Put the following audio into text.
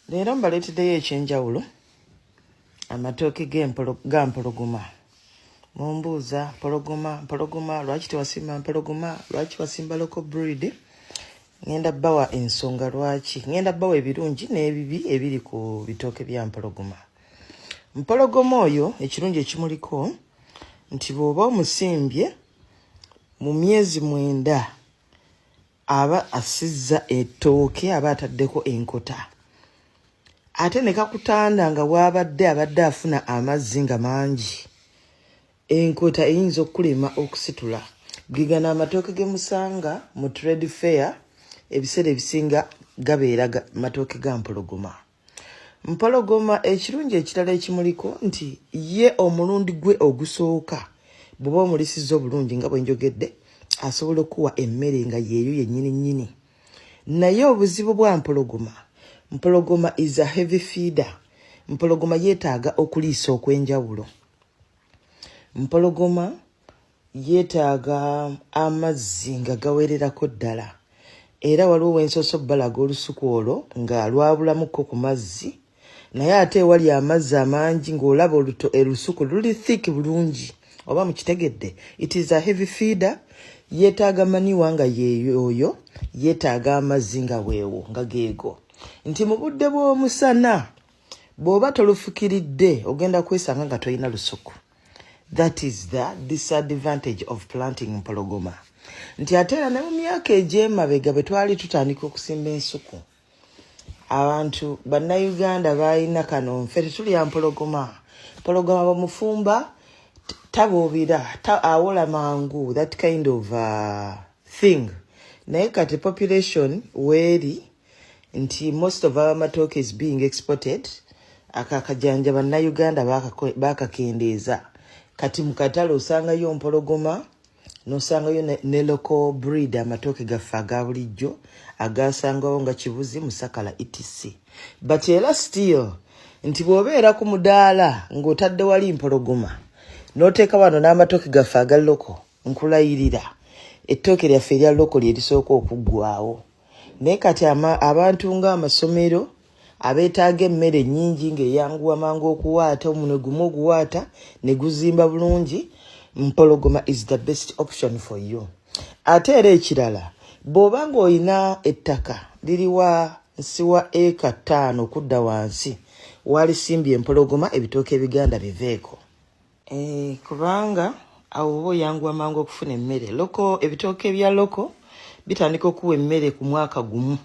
Leero mbaleeteddeyo ekyenjawulo amatooke ga mpologoma. Mumbuuza mpologoma lwaki tewasimba mpologoma, lwaki wasimba local breed? Ngenda bawa ensonga lwaki. Ngenda bawa ebirungi n'ebibi ebiri ku bitooke bya mpologoma. Mpologoma oyo ekirungi ekimuliko nti bw'oba omusimbye mu myezi 9 aba asizza ettooke, aba ataddeko enkota. Ate ne kakutanda nga abadde afuna amazzi nga mangi, enkota eyinza okulema okusitula. Gigana amatooke ge musanga mu trade fair ebiseera ebisinga gabeera matooke ga mpologoma. Mpologoma ekirungi ekirala ekimuliko nti ye omulundi gwe ogusooka bw'oba omulisiza obulungi nga bwe njogedde, asobola okuwa emmere nga yeeyo yennyini nnyini. Naye obuzibu bwa mpologoma is a heavy feeder. Mpologoma yeetaaga okuliisa okw'enjawulo. Mpologoma yeetaaga amazzi nga gawererako ddala. Era waliwo w'ensoso balaga olusuku olwo nga lwabulamuko ku mazzi, naye ate ewali amazzi amangi ng'olaba olusuku luli thick bulungi. Oba mukitegedde? It is a heavy feeder. Yeetaaga maniwa nga yeeyoyo, yeetaaga amazzi nga weewo nga geego. Nti mu budde bw'omusana bw'oba tolufukiridde ogenda kwesanga nga tolina lusuku. That is the disadvantage of planting mpologoma. Nti ate era ne mu myaka egy'emabega bwe twali tutandika okusimba ensuku, abantu bannayuganda balina kano nfe tetulya mpologoma. Mpologoma bamufumba tabuubira, awola mangu, that kind of thing. Naye kati population weeri nti most of our matooke is being exported, akakajanja bannayuganda bakakendeeza. Kati mu katale osangayo mpologoma, n'osangayo ne local breed amatooke gaffe aga bulijjo agasangawo nga kibuzi, musakala etc. But era still nti bw'obeera ku mudaala ng'otadde wali mpologoma n'oteeka wano n'amatooke gaffe aga loko, nkulayirira ettooke lyaffe erya loko lye lisooka okuggwawo. Naye kati abantu ng'amasomero abeetaaga emmere nnyingi ng'eyanguwa mangu okuwaata, omunwe gumu oguwaata ne guzimba bulungi, mpologoma is the best option for you. Ate era ekirala, bw'oba ng'olina ettaka liri wansi wa eka 5 okudda wansi, walisimbye empologoma, ebitooke ebiganda biveeko. Kubanga awo oba oyanguwa mangu okufuna emmere. Ebitooke bya loko bitandika okuwa emmere ku mwaka gumu.